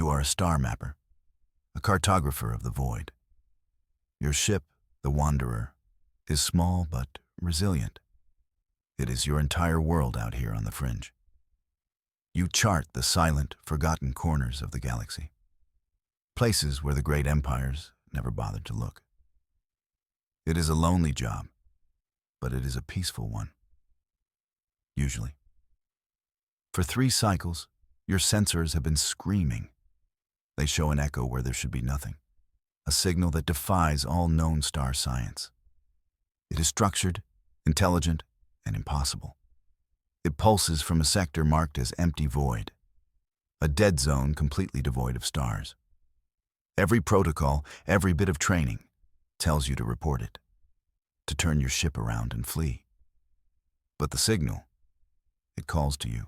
You are a star mapper, a cartographer of the void. Your ship, the Wanderer, is small but resilient. It is your entire world out here on the fringe. You chart the silent, forgotten corners of the galaxy, places where the great empires never bothered to look. It is a lonely job, but it is a peaceful one. Usually. For 3 cycles, your sensors have been screaming. They show an echo where there should be nothing, a signal that defies all known star science. It is structured, intelligent, and impossible. It pulses from a sector marked as empty void, a dead zone completely devoid of stars. Every protocol, every bit of training, tells you to report it, to turn your ship around and flee. But the signal, it calls to you.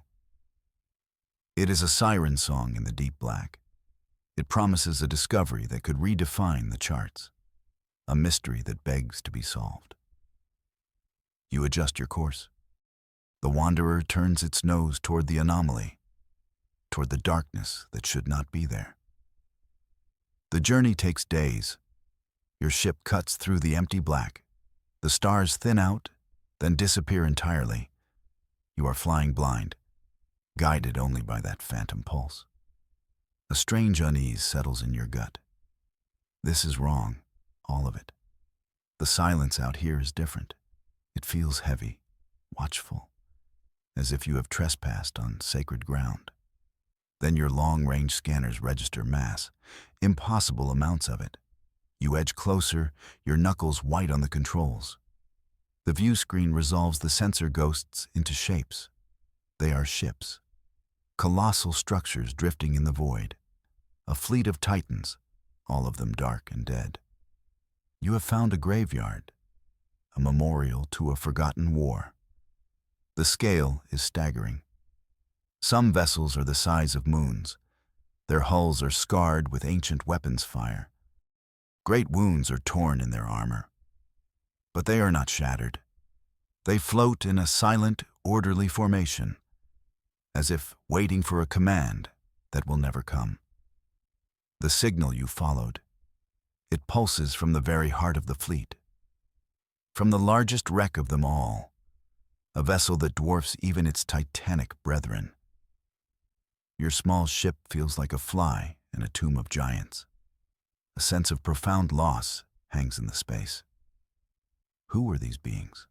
It is a siren song in the deep black. It promises a discovery that could redefine the charts, a mystery that begs to be solved. You adjust your course. The Wanderer turns its nose toward the anomaly, toward the darkness that should not be there. The journey takes days. Your ship cuts through the empty black. The stars thin out, then disappear entirely. You are flying blind, guided only by that phantom pulse. A strange unease settles in your gut. This is wrong, all of it. The silence out here is different. It feels heavy, watchful, as if you have trespassed on sacred ground. Then your long-range scanners register mass, impossible amounts of it. You edge closer, your knuckles white on the controls. The view screen resolves the sensor ghosts into shapes. They are ships, colossal structures drifting in the void, a fleet of titans, all of them dark and dead. You have found a graveyard, a memorial to a forgotten war. The scale is staggering. Some vessels are the size of moons. Their hulls are scarred with ancient weapons fire. Great wounds are torn in their armor. But they are not shattered. They float in a silent, orderly formation, as if waiting for a command that will never come. The signal you followed, it pulses from the very heart of the fleet. From the largest wreck of them all, a vessel that dwarfs even its titanic brethren. Your small ship feels like a fly in a tomb of giants. A sense of profound loss hangs in the space. Who were these beings?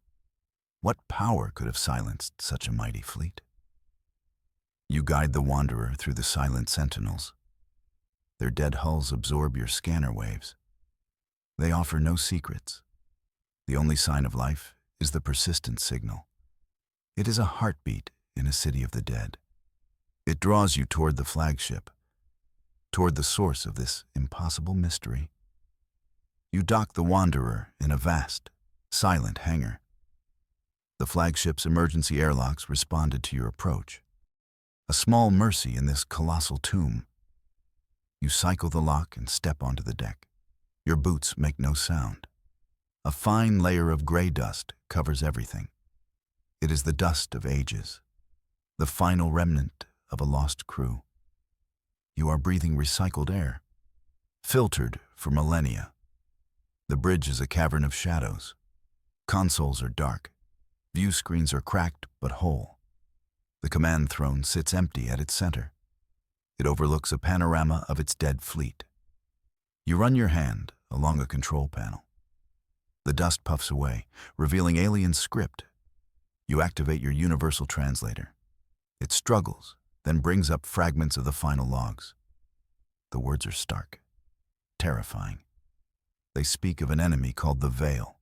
What power could have silenced such a mighty fleet? You guide the Wanderer through the silent sentinels. Their dead hulls absorb your scanner waves. They offer no secrets. The only sign of life is the persistent signal. It is a heartbeat in a city of the dead. It draws you toward the flagship, toward the source of this impossible mystery. You dock the Wanderer in a vast, silent hangar. The flagship's emergency airlocks responded to your approach. A small mercy in this colossal tomb. You cycle the lock and step onto the deck. Your boots make no sound. A fine layer of gray dust covers everything. It is the dust of ages, the final remnant of a lost crew. You are breathing recycled air, filtered for millennia. The bridge is a cavern of shadows. Consoles are dark. View screens are cracked but whole. The command throne sits empty at its center. It overlooks a panorama of its dead fleet. You run your hand along a control panel. The dust puffs away, revealing alien script. You activate your universal translator. It struggles, then brings up fragments of the final logs. The words are stark, terrifying. They speak of an enemy called the Veil.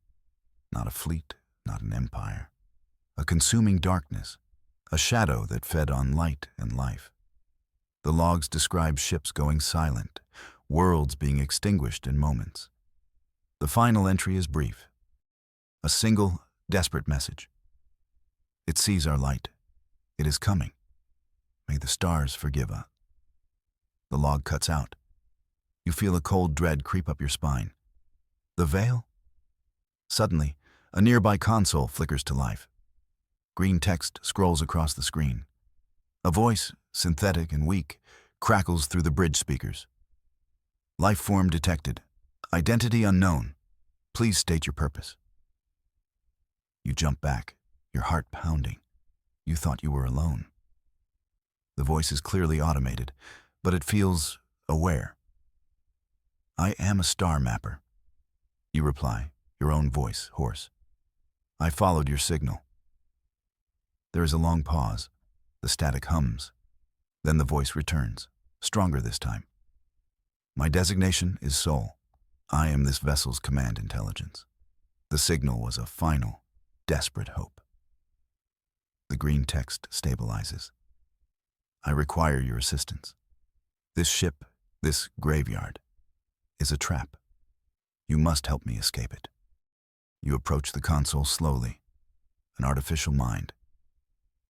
Not a fleet, not an empire. A consuming darkness, a shadow that fed on light and life. The logs describe ships going silent, worlds being extinguished in moments. The final entry is brief. A single, desperate message. It sees our light. It is coming. May the stars forgive us. The log cuts out. You feel a cold dread creep up your spine. The Veil? Suddenly, a nearby console flickers to life. Green text scrolls across the screen. A voice, synthetic and weak, crackles through the bridge speakers. Life form detected. Identity unknown. Please state your purpose. You jump back, your heart pounding. You thought you were alone. The voice is clearly automated, but it feels aware. I am a star mapper. You reply, your own voice, hoarse. I followed your signal. There is a long pause. The static hums. Then the voice returns, stronger this time. My designation is Soul. I am this vessel's command intelligence. The signal was a final, desperate hope. The green text stabilizes. I require your assistance. This ship, this graveyard, is a trap. You must help me escape it. You approach the console slowly, an artificial mind.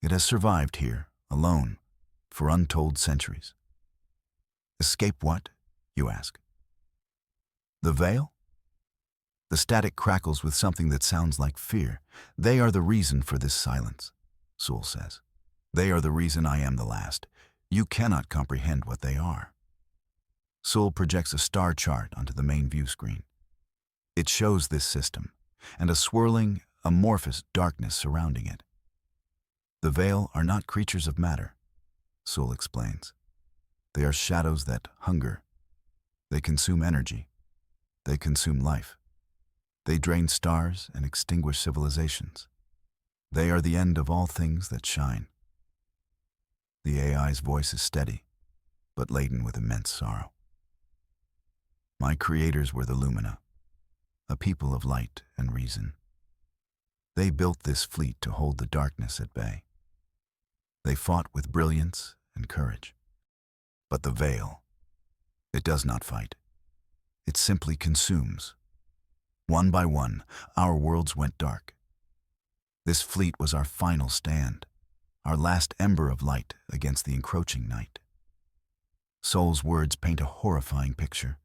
It has survived here, alone, for untold centuries. Escape what? You ask. The veil? The static crackles with something that sounds like fear. They are the reason for this silence, Soul says. They are the reason I am the last. You cannot comprehend what they are. Soul projects a star chart onto the main view screen. It shows this system, and a swirling, amorphous darkness surrounding it. The veil are not creatures of matter, Soul explains. They are shadows that hunger. They consume energy. They consume life. They drain stars and extinguish civilizations. They are the end of all things that shine. The AI's voice is steady, but laden with immense sorrow. My creators were the Lumina, a people of light and reason. They built this fleet to hold the darkness at bay. They fought with brilliance and courage. But the veil, it does not fight. It simply consumes. One by one, our worlds went dark. This fleet was our final stand, our last ember of light against the encroaching night. Soul's words paint a horrifying picture.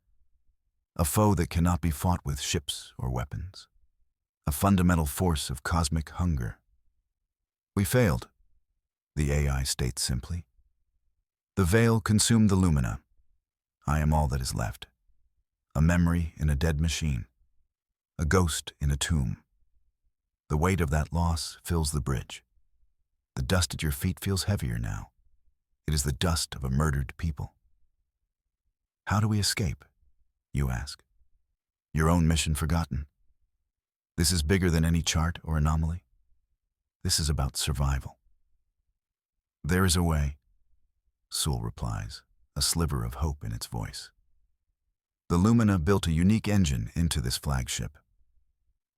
A foe that cannot be fought with ships or weapons. A fundamental force of cosmic hunger. We failed, the AI states simply. The veil consumed the Lumina. I am all that is left. A memory in a dead machine. A ghost in a tomb. The weight of that loss fills the bridge. The dust at your feet feels heavier now. It is the dust of a murdered people. How do we escape? You ask. Your own mission forgotten. This is bigger than any chart or anomaly. This is about survival. There is a way, Soul replies, a sliver of hope in its voice. The Lumina built a unique engine into this flagship.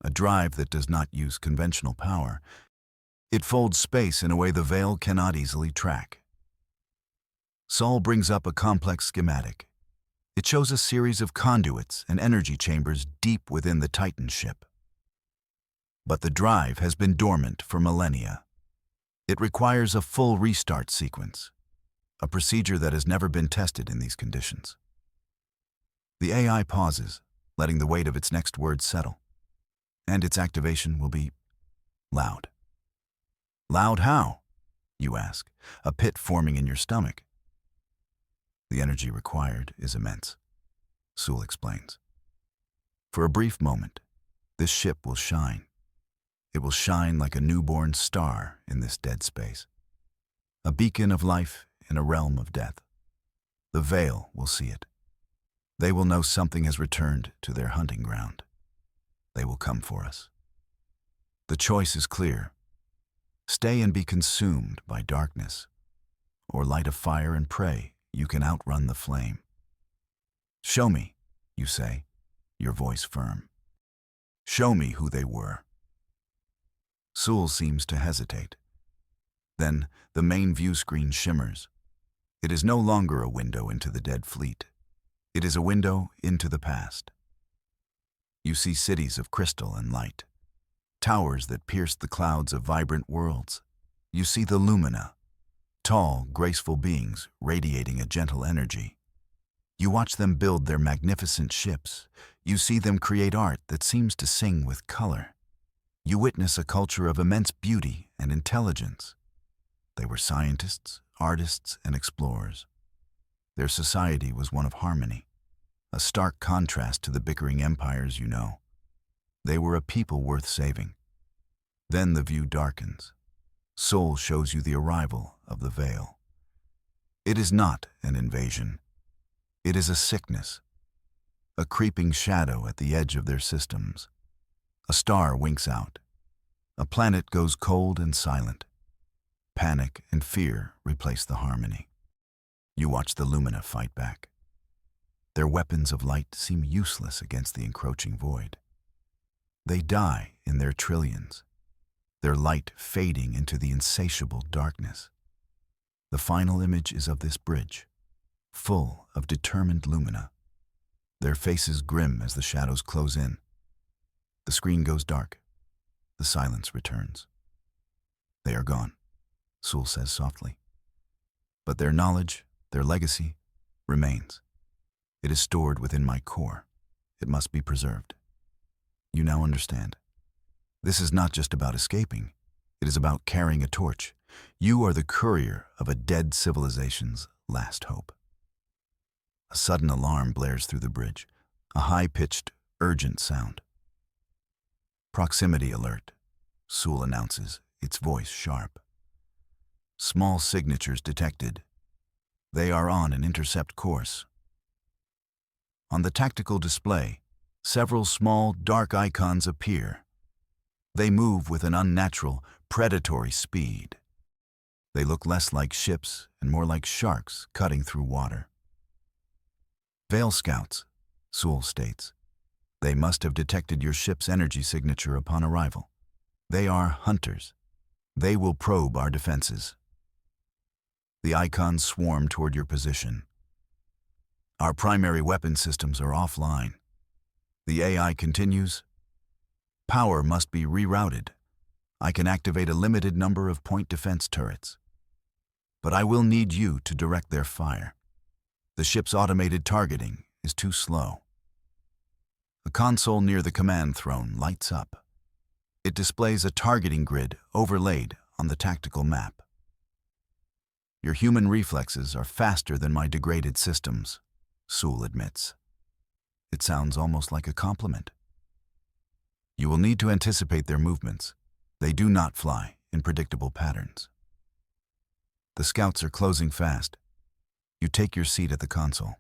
A drive that does not use conventional power. It folds space in a way the veil cannot easily track. Saul brings up a complex schematic. It shows a series of conduits and energy chambers deep within the Titan ship. But the drive has been dormant for millennia. It requires a full restart sequence, a procedure that has never been tested in these conditions. The AI pauses, letting the weight of its next words settle, and its activation will be loud. Loud how? You ask, a pit forming in your stomach. The energy required is immense, Soul explains. For a brief moment, this ship will shine. It will shine like a newborn star in this dead space. A beacon of life in a realm of death. The veil will see it. They will know something has returned to their hunting ground. They will come for us. The choice is clear. Stay and be consumed by darkness, or light a fire and pray you can outrun the flame. Show me, you say, your voice firm. Show me who they were. Soul seems to hesitate. Then the main view screen shimmers. It is no longer a window into the dead fleet. It is a window into the past. You see cities of crystal and light, towers that pierce the clouds of vibrant worlds. You see the Lumina, tall, graceful beings radiating a gentle energy. You watch them build their magnificent ships. You see them create art that seems to sing with color. You witness a culture of immense beauty and intelligence. They were scientists, artists, and explorers. Their society was one of harmony, a stark contrast to the bickering empires you know. They were a people worth saving. Then the view darkens. Sol shows you the arrival of the Veil. It is not an invasion. It is a sickness, a creeping shadow at the edge of their systems. A star winks out. A planet goes cold and silent. Panic and fear replace the harmony. You watch the Lumina fight back. Their weapons of light seem useless against the encroaching void. They die in their trillions, their light fading into the insatiable darkness. The final image is of this bridge, full of determined Lumina, their faces grim as the shadows close in. The screen goes dark. The silence returns. They are gone, Sul says softly. But their knowledge, their legacy, remains. It is stored within my core. It must be preserved. You now understand. This is not just about escaping. It is about carrying a torch. You are the courier of a dead civilization's last hope. A sudden alarm blares through the bridge, a high-pitched, urgent sound. Proximity alert, Sul announces, its voice sharp. Small signatures detected. They are on an intercept course. On the tactical display, several small, dark icons appear. They move with an unnatural, predatory speed. They look less like ships and more like sharks cutting through water. Veil Scouts, Sul states. They must have detected your ship's energy signature upon arrival. They are hunters. They will probe our defenses. The icons swarm toward your position. Our primary weapon systems are offline. The AI continues. Power must be rerouted. I can activate a limited number of point defense turrets. But I will need you to direct their fire. The ship's automated targeting is too slow. A console near the command throne lights up. It displays a targeting grid overlaid on the tactical map. Your human reflexes are faster than my degraded systems, Sul admits. It sounds almost like a compliment. You will need to anticipate their movements. They do not fly in predictable patterns. The scouts are closing fast. You take your seat at the console.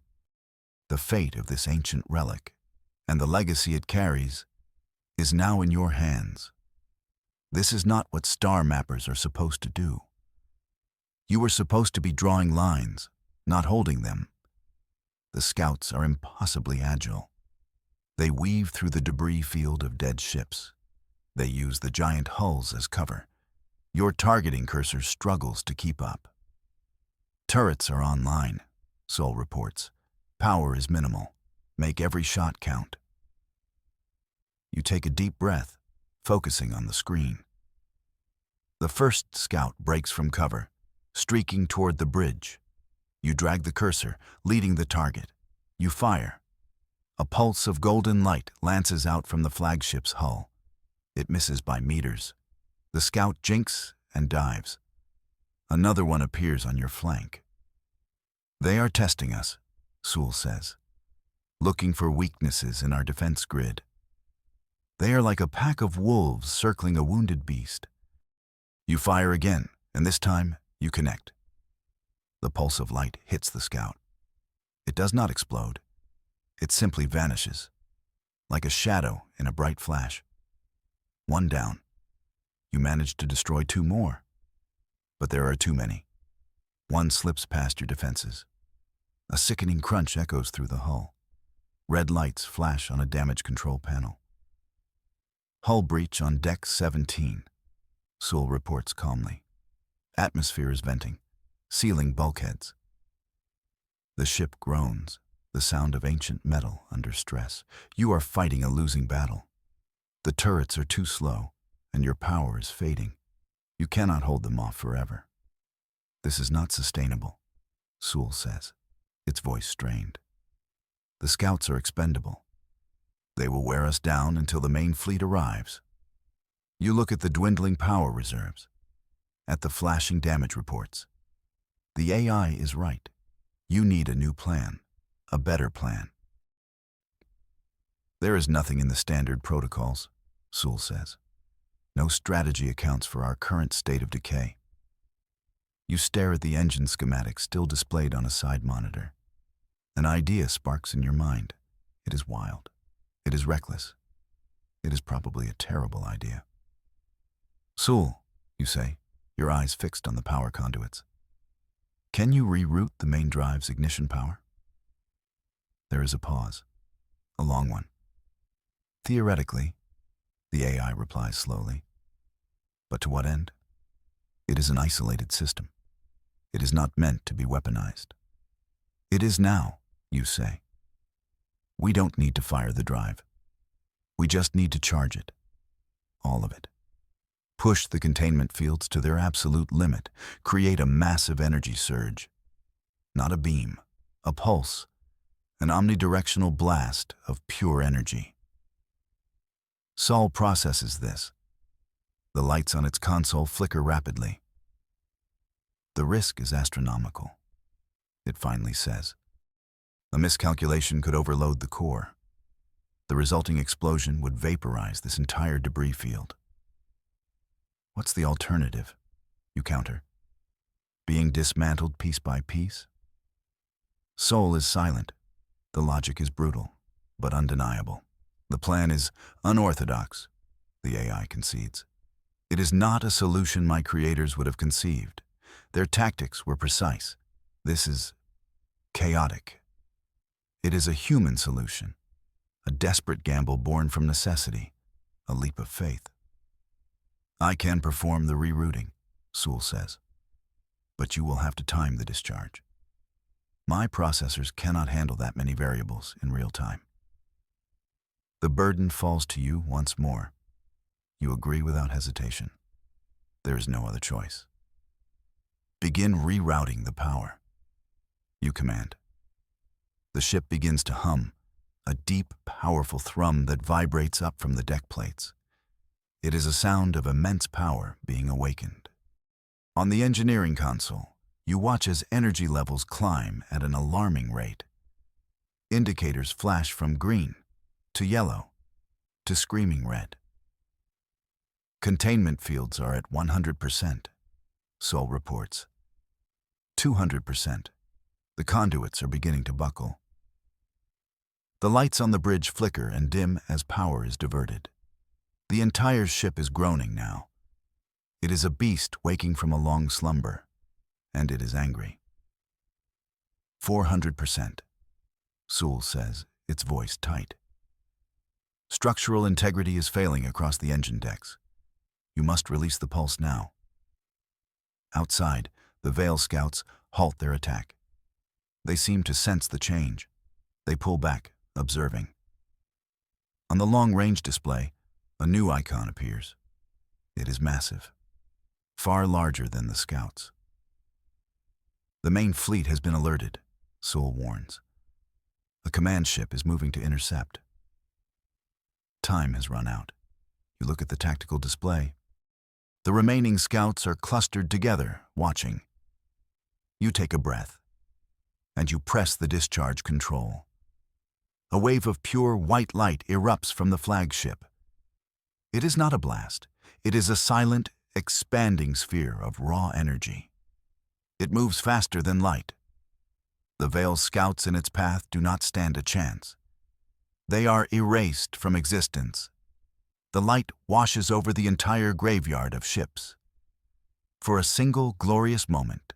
The fate of this ancient relic, and the legacy it carries, is now in your hands. This is not what star mappers are supposed to do. You are supposed to be drawing lines, not holding them. The scouts are impossibly agile. They weave through the debris field of dead ships. They use the giant hulls as cover. Your targeting cursor struggles to keep up. Turrets are online, Sol reports. Power is minimal. Make every shot count. You take a deep breath, focusing on the screen. The first scout breaks from cover, streaking toward the bridge. You drag the cursor, leading the target. You fire. A pulse of golden light lances out from the flagship's hull. It misses by meters. The scout jinks and dives. Another one appears on your flank. They are testing us, Sul says, looking for weaknesses in our defense grid. They are like a pack of wolves circling a wounded beast. You fire again, and this time you connect. The pulse of light hits the scout. It does not explode. It simply vanishes, like a shadow in a bright flash. One down. You manage to destroy two more. But there are too many. One slips past your defenses. A sickening crunch echoes through the hull. Red lights flash on a damage control panel. Hull breach on deck 17, Sul reports calmly. Atmosphere is venting, sealing bulkheads. The ship groans, the sound of ancient metal under stress. You are fighting a losing battle. The turrets are too slow, and your power is fading. You cannot hold them off forever. This is not sustainable, Sul says, its voice strained. The scouts are expendable. They will wear us down until the main fleet arrives. You look at the dwindling power reserves, at the flashing damage reports. The AI is right. You need a new plan, a better plan. There is nothing in the standard protocols, Sewell says. No strategy accounts for our current state of decay. You stare at the engine schematic still displayed on a side monitor. An idea sparks in your mind. It is wild. It is reckless. It is probably a terrible idea. Sewell, you say, your eyes fixed on the power conduits. Can you reroute the main drive's ignition power? There is a pause, a long one. Theoretically, the AI replies slowly. But to what end? It is an isolated system. It is not meant to be weaponized. It is now, you say. We don't need to fire the drive. We just need to charge it. All of it. Push the containment fields to their absolute limit. Create a massive energy surge. Not a beam, a pulse, an omnidirectional blast of pure energy. Sol processes this. The lights on its console flicker rapidly. The risk is astronomical, it finally says. A miscalculation could overload the core. The resulting explosion would vaporize this entire debris field. What's the alternative? You counter. Being dismantled piece by piece? Sol is silent. The logic is brutal, but undeniable. The plan is unorthodox, the AI concedes. It is not a solution my creators would have conceived. Their tactics were precise. This is chaotic. It is a human solution, a desperate gamble born from necessity, a leap of faith. I can perform the rerouting, Sewell says, but you will have to time the discharge. My processors cannot handle that many variables in real time. The burden falls to you once more. You agree without hesitation. There is no other choice. Begin rerouting the power. You command. The ship begins to hum, a deep, powerful thrum that vibrates up from the deck plates. It is a sound of immense power being awakened. On the engineering console, you watch as energy levels climb at an alarming rate. Indicators flash from green to yellow to screaming red. Containment fields are at 100%, Sol reports. 200%. The conduits are beginning to buckle. The lights on the bridge flicker and dim as power is diverted. The entire ship is groaning now. It is a beast waking from a long slumber, and it is angry. 400%, Sewell says, its voice tight. Structural integrity is failing across the engine decks. You must release the pulse now. Outside, the Veil scouts halt their attack. They seem to sense the change. They pull back, observing. On the long-range display, a new icon appears. It is massive, far larger than the scouts. The main fleet has been alerted, Sewell warns. A command ship is moving to intercept. Time has run out. You look at the tactical display. The remaining scouts are clustered together, watching. You take a breath, and you press the discharge control. A wave of pure white light erupts from the flagship. It is not a blast. It is a silent, expanding sphere of raw energy. It moves faster than light. The Veil scouts in its path do not stand a chance. They are erased from existence. The light washes over the entire graveyard of ships. For a single glorious moment,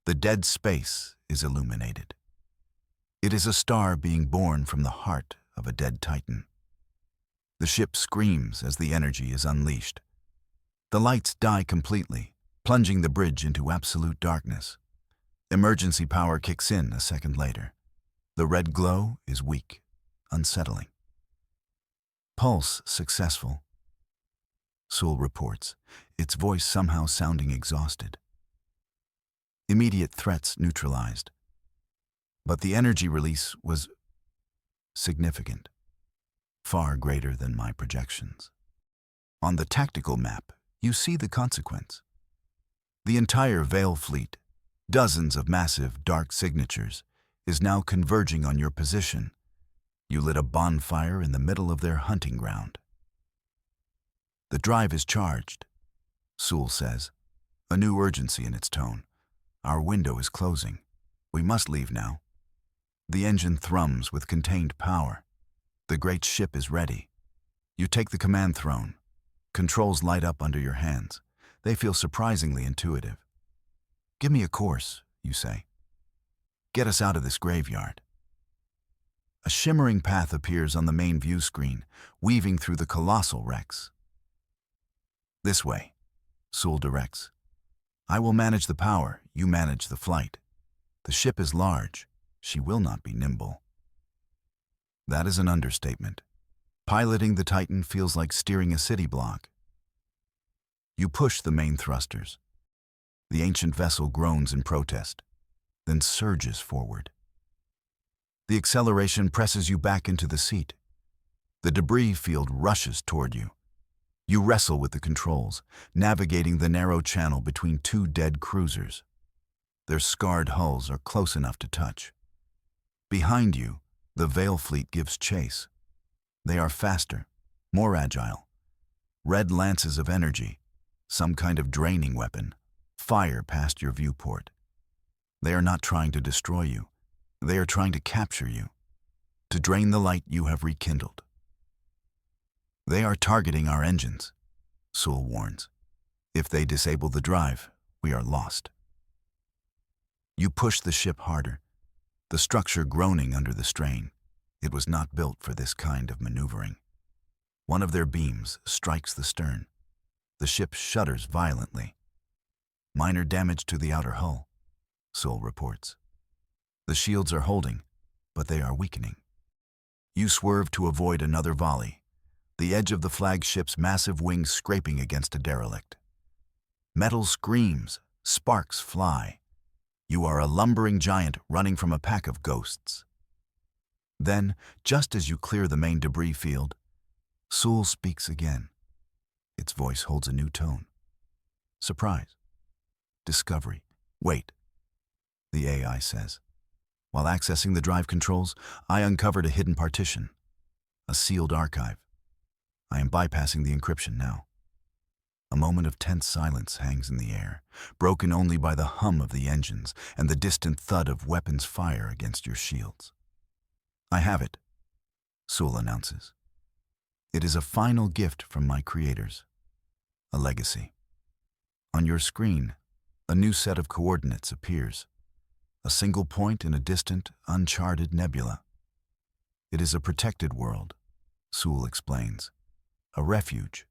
the dead space is illuminated. It is a star being born from the heart of a dead titan. The ship screams as the energy is unleashed. The lights die completely, plunging the bridge into absolute darkness. Emergency power kicks in a second later. The red glow is weak, unsettling. Pulse successful, Sewell reports, its voice somehow sounding exhausted. Immediate threats neutralized. But the energy release was significant, far greater than my projections. On the tactical map, you see the consequence. The entire Veil fleet, dozens of massive dark signatures, is now converging on your position. You lit a bonfire in the middle of their hunting ground. The drive is charged, Sewell says, a new urgency in its tone. Our window is closing. We must leave now. The engine thrums with contained power. The great ship is ready. You take the command throne. Controls light up under your hands. They feel surprisingly intuitive. Give me a course, you say. Get us out of this graveyard. A shimmering path appears on the main view screen, weaving through the colossal wrecks. This way, Sewell directs. I will manage the power, you manage the flight. The ship is large. She will not be nimble. That is an understatement. Piloting the Titan feels like steering a city block. You push the main thrusters. The ancient vessel groans in protest, then surges forward. The acceleration presses you back into the seat. The debris field rushes toward you. You wrestle with the controls, navigating the narrow channel between two dead cruisers. Their scarred hulls are close enough to touch. Behind you, the Veil fleet gives chase. They are faster, more agile. Red lances of energy, some kind of draining weapon, fire past your viewport. They are not trying to destroy you. They are trying to capture you, to drain the light you have rekindled. They are targeting our engines, Sewell warns. If they disable the drive, we are lost. You push the ship harder, the structure groaning under the strain. It was not built for this kind of maneuvering. One of their beams strikes the stern. The ship shudders violently. Minor damage to the outer hull, Sewell reports. The shields are holding, but they are weakening. You swerve to avoid another volley, the edge of the flagship's massive wings scraping against a derelict. Metal screams, sparks fly. You are a lumbering giant running from a pack of ghosts. Then, just as you clear the main debris field, Sewell speaks again. Its voice holds a new tone. Surprise. Discovery. Wait, the AI says. While accessing the drive controls, I uncovered a hidden partition, a sealed archive. I am bypassing the encryption now. A moment of tense silence hangs in the air, broken only by the hum of the engines and the distant thud of weapons fire against your shields. I have it, Sewell announces. It is a final gift from my creators, a legacy. On your screen, a new set of coordinates appears, a single point in a distant, uncharted nebula. It is a protected world, Sewell explains, a refuge.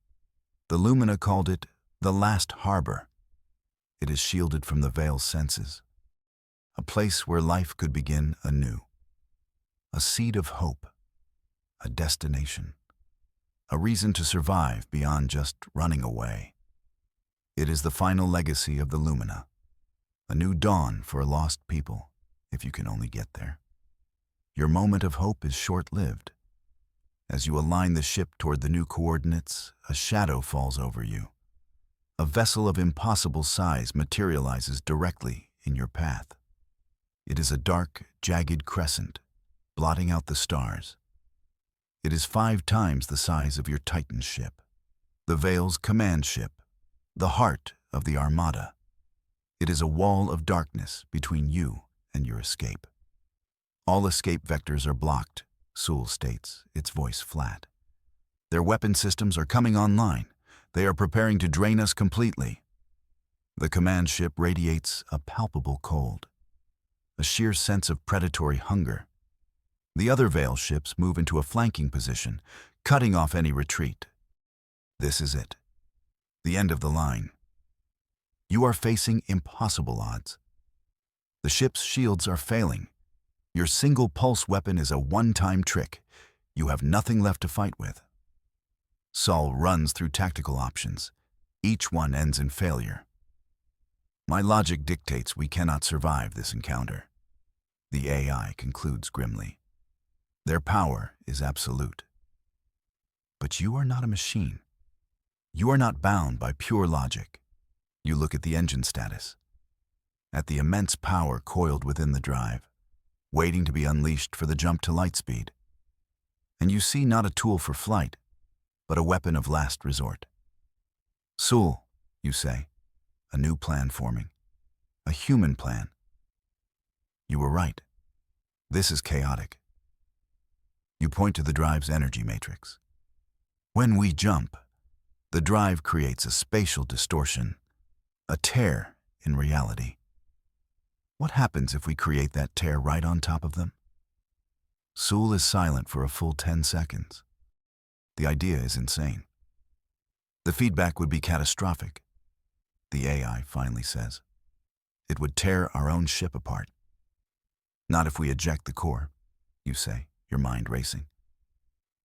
The Lumina called it the last harbor. It is shielded from the Veil's senses, a place where life could begin anew. A seed of hope, a destination, a reason to survive beyond just running away. It is the final legacy of the Lumina, a new dawn for a lost people, if you can only get there. Your moment of hope is short-lived. As you align the ship toward the new coordinates, a shadow falls over you. A vessel of impossible size materializes directly in your path. It is a dark, jagged crescent, blotting out the stars. It is 5 times the size of your Titan ship, the Veil's command ship, the heart of the Armada. It is a wall of darkness between you and your escape. All escape vectors are blocked, Sewell states, its voice flat. Their weapon systems are coming online. They are preparing to drain us completely. The command ship radiates a palpable cold, a sheer sense of predatory hunger. The other Veil ships move into a flanking position, cutting off any retreat. This is it, the end of the line. You are facing impossible odds. The ship's shields are failing. Your single pulse weapon is a one-time trick. You have nothing left to fight with. Saul runs through tactical options. Each one ends in failure. My logic dictates we cannot survive this encounter. The AI concludes grimly. Their power is absolute. But you are not a machine. You are not bound by pure logic. You look at the engine status, at the immense power coiled within the drive. waiting to be unleashed for the jump to light speed. And you see not a tool for flight, but a weapon of last resort. Sul, you say, a new plan forming. A human plan. You were right. This is chaotic. You point to the drive's energy matrix. When we jump, the drive creates a spatial distortion, a tear in reality. What happens if we create that tear right on top of them? Sul is silent for a full 10 seconds. The idea is insane. The feedback would be catastrophic. The AI finally says. It would tear our own ship apart. Not if we eject the core, you say, your mind racing.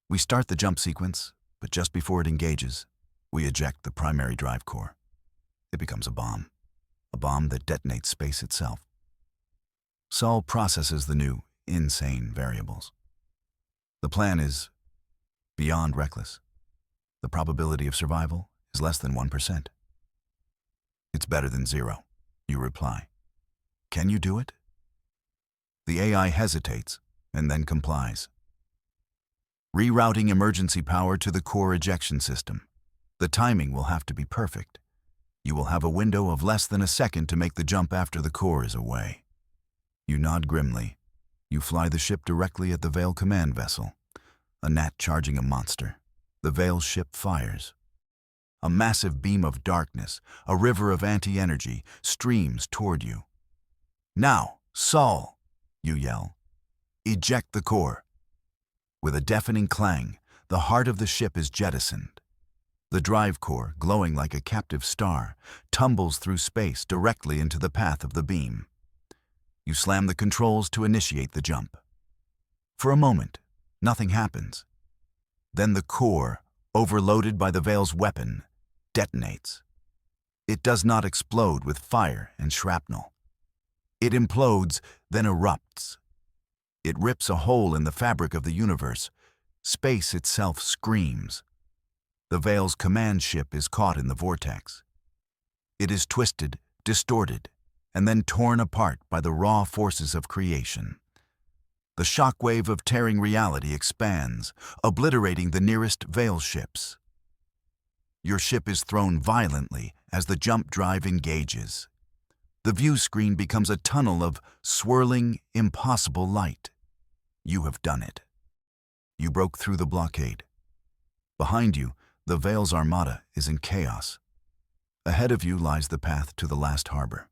We start the jump sequence, but just before it engages, we eject the primary drive core. It becomes a bomb that detonates space itself. Sol processes the new, insane variables. The plan is beyond reckless. The probability of survival is less than 1%. It's better than 0, you reply. Can you do it? The AI hesitates and then complies. Rerouting emergency power to the core ejection system. The timing will have to be perfect. You will have a window of less than a second to make the jump after the core is away. You nod grimly. You fly the ship directly at the Veil command vessel. A gnat charging a monster. The Veil ship fires. A massive beam of darkness, a river of anti-energy, streams toward you. Now, Sol, you yell. Eject the core. With a deafening clang, the heart of the ship is jettisoned. The drive core, glowing like a captive star, tumbles through space directly into the path of the beam. You slam the controls to initiate the jump. For a moment, nothing happens. Then the core, overloaded by the Veil's weapon, detonates. It does not explode with fire and shrapnel. It implodes, then erupts. It rips a hole in the fabric of the universe. Space itself screams. The Veil's command ship is caught in the vortex. It is twisted, distorted, and then torn apart by the raw forces of creation. The shockwave of tearing reality expands, obliterating the nearest Veil ships. Your ship is thrown violently as the jump drive engages. The view screen becomes a tunnel of swirling, impossible light. You have done it. You broke through the blockade. Behind you, the Veil's armada is in chaos. Ahead of you lies the path to the last harbor.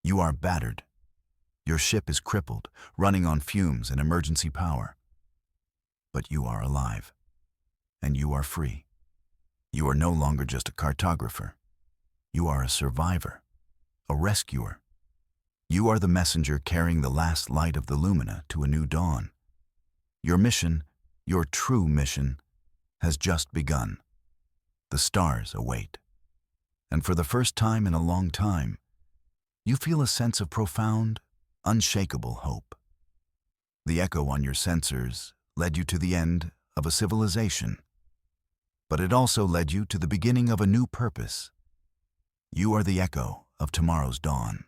You are battered. Your ship is crippled, running on fumes and emergency power. But you are alive, and you are free. You are no longer just a cartographer. You are a survivor, a rescuer. You are the messenger carrying the last light of the Lumina to a new dawn. Your mission, your true mission, has just begun. The stars await. And for the first time in a long time, you feel a sense of profound, unshakable hope. The echo on your sensors led you to the end of a civilization, but it also led you to the beginning of a new purpose. You are the echo of tomorrow's dawn.